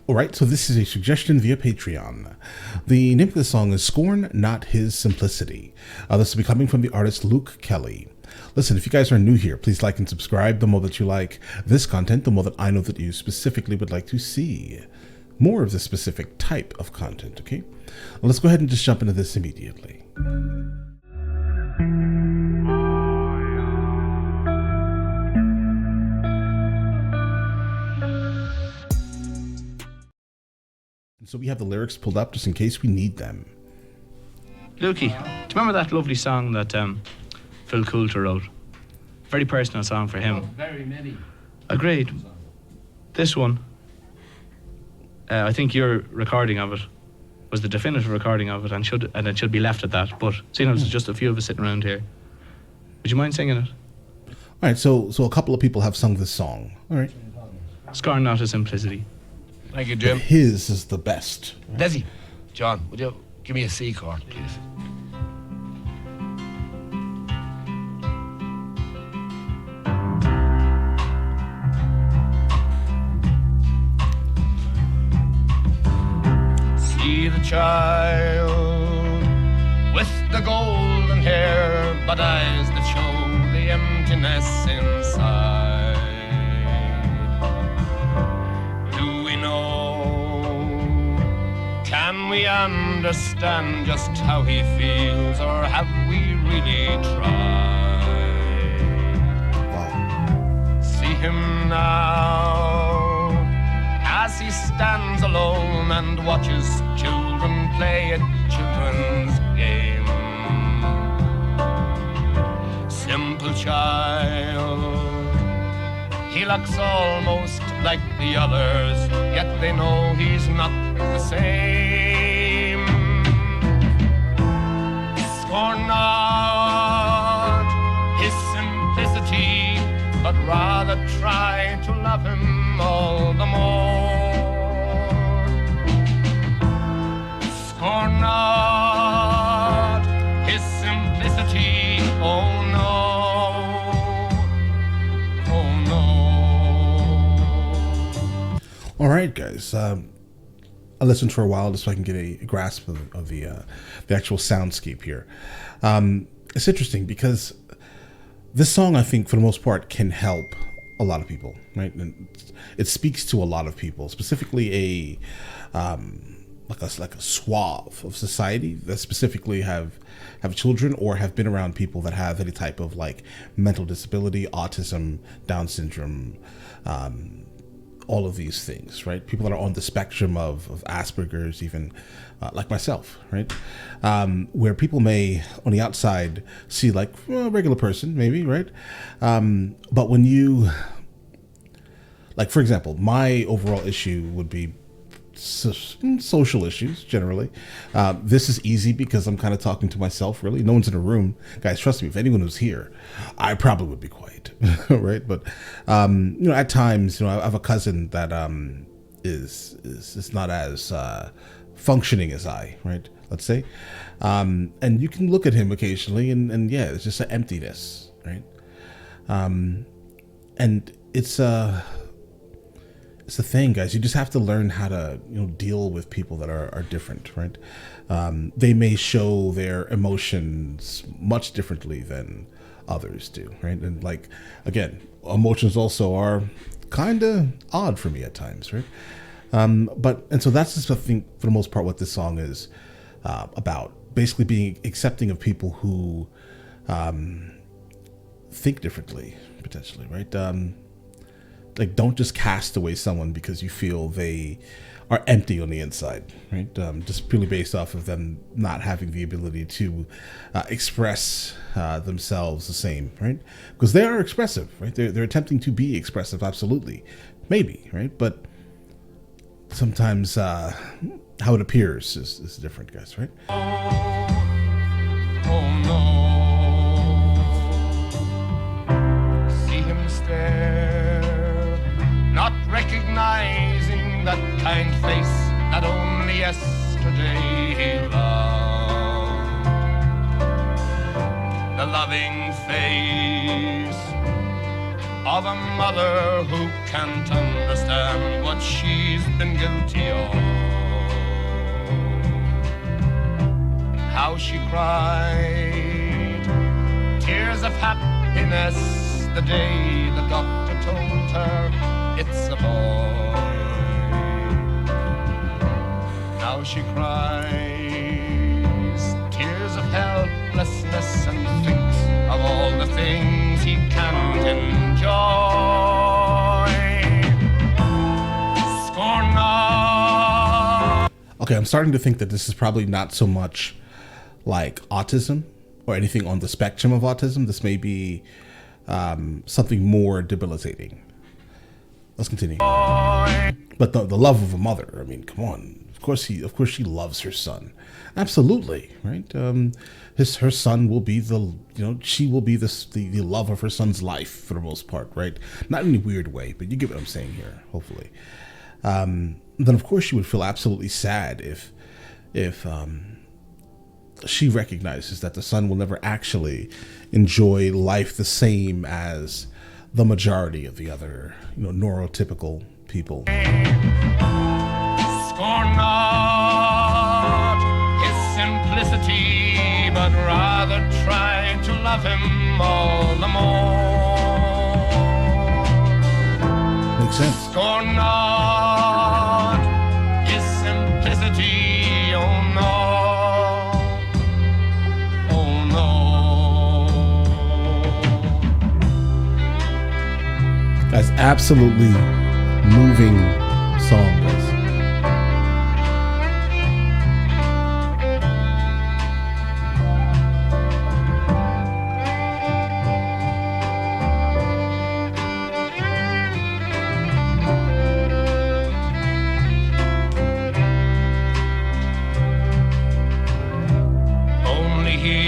All right, so this is a suggestion via Patreon. The name of the song is Scorn, Not His Simplicity. This will be coming from the artist Luke Kelly. Listen, if you guys are new here, please like and subscribe. The more that you like this content, the more that I know that you specifically would like to see more of this specific type of content, okay? Well, let's go ahead and just jump into this immediately. So we have the lyrics pulled up just in case we need them. Lukey, do you remember that lovely song that Phil Coulter wrote? Very personal song for him. Very many. Agreed. This one, I think your recording of it was the definitive recording of it, and it should be left at that. But seeing as there's just a few of us sitting around here, would you mind singing it? All right, so a couple of people have sung this song. All right. Scorn Not His Simplicity. Thank you, Jim. But his is the best. Desi, John, would you give me a C chord, please? See the child with the golden hair, but eyes that show the emptiness inside. Do we know? Can we understand just how he feels, or have we really tried? Wow. See him now as he stands alone and watches children play a children's game. Simple child, he looks almost like the others, yet they know he's not the same. Scorn not his simplicity, but rather try to love him all the more. Scorn not his simplicity, oh no, oh no. All right, guys. I listened for a while just so I can get a grasp of the actual soundscape here. It's interesting because this song, I think, for the most part, can help a lot of people, right? And it speaks to a lot of people, specifically like a swath of society that specifically have children or have been around people that have any type of like mental disability, autism, Down syndrome, all of these things, right? People that are on the spectrum of Asperger's, even like myself, right? Where people may on the outside see like a regular person, maybe, right? But when you, like, for example, my overall issue would be social issues generally. This is easy because I'm kind of talking to myself, really. No one's in a room. Guys, trust me, if anyone was here, I probably would be quiet, right? But, at times, I have a cousin that is not as functioning as I, right? Let's say. And you can look at him occasionally and yeah, it's just an emptiness, right? And it's the thing, guys. You just have to learn how to, deal with people that are different, right? They may show their emotions much differently than others do, right? And like, again, emotions also are kind of odd for me at times, right? And so that's just, I think, for the most part, what this song is about. Basically being accepting of people who think differently, potentially, right? Like, don't just cast away someone because you feel they are empty on the inside, right? Just purely based off of them not having the ability to express themselves the same, right? Because they are expressive, right? They're attempting to be expressive, absolutely, maybe, right? But sometimes how it appears is different, guys, right? Oh no, see him stare, not recognizing that kind face that only yesterday he loved. The loving face of a mother who can't understand what she's been guilty of. How she cried tears of happiness the day the doctor told her it's a boy. Now she cries tears of helplessness and thinks of all the things he can't enjoy. Scorn not. Okay, I'm starting to think that this is probably not so much like autism or anything on the spectrum of autism. This may be something more debilitating. Let's continue. But the love of a mother, I mean, come on. Of course she loves her son. Absolutely, right? Her son will be she will be the love of her son's life for the most part, right? Not in any weird way, but you get what I'm saying here, hopefully. Then of course she would feel absolutely sad if she recognizes that the son will never actually enjoy life the same as the majority of the other, neurotypical people. Scorn not his simplicity, but rather try to love him all the more. Makes sense. Scorn not his simplicity, oh no. That's absolutely moving song, guys. Only he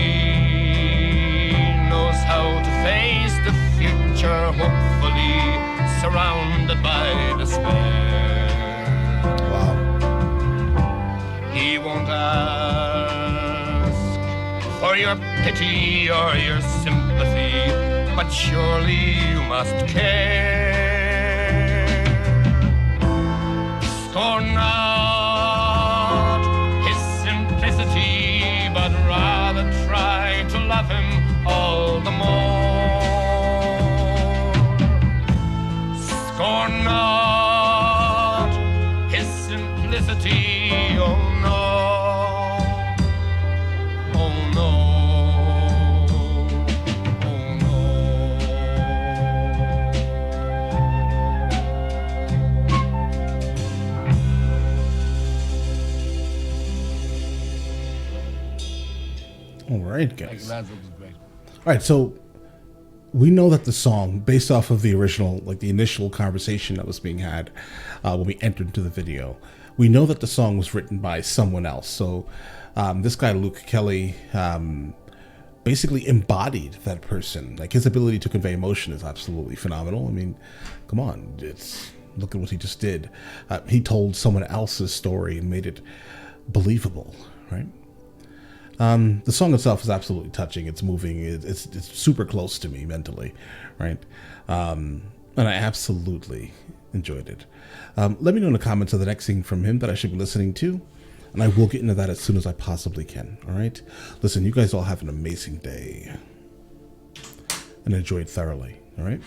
knows how to face the future, hopefully surrounded by despair. Wow. He won't ask for your pity or your sympathy, but surely you must care. Scorn not his simplicity, but rather try to love him all the more. Scorn not his simplicity, oh no, oh no, oh no. All right, guys. That was great. All right, so we know that the song, based off of the original, like the initial conversation that was being had when we entered into the video, we know that the song was written by someone else. So this guy, Luke Kelly, basically embodied that person. Like, his ability to convey emotion is absolutely phenomenal. I mean, come on, look at what he just did. He told someone else's story and made it believable, right? The song itself is absolutely touching. It's moving. It's super close to me mentally, right? And I absolutely enjoyed it. Let me know in the comments of the next thing from him that I should be listening to, and I will get into that as soon as I possibly can. All right? Listen, you guys all have an amazing day and enjoy it thoroughly. All right?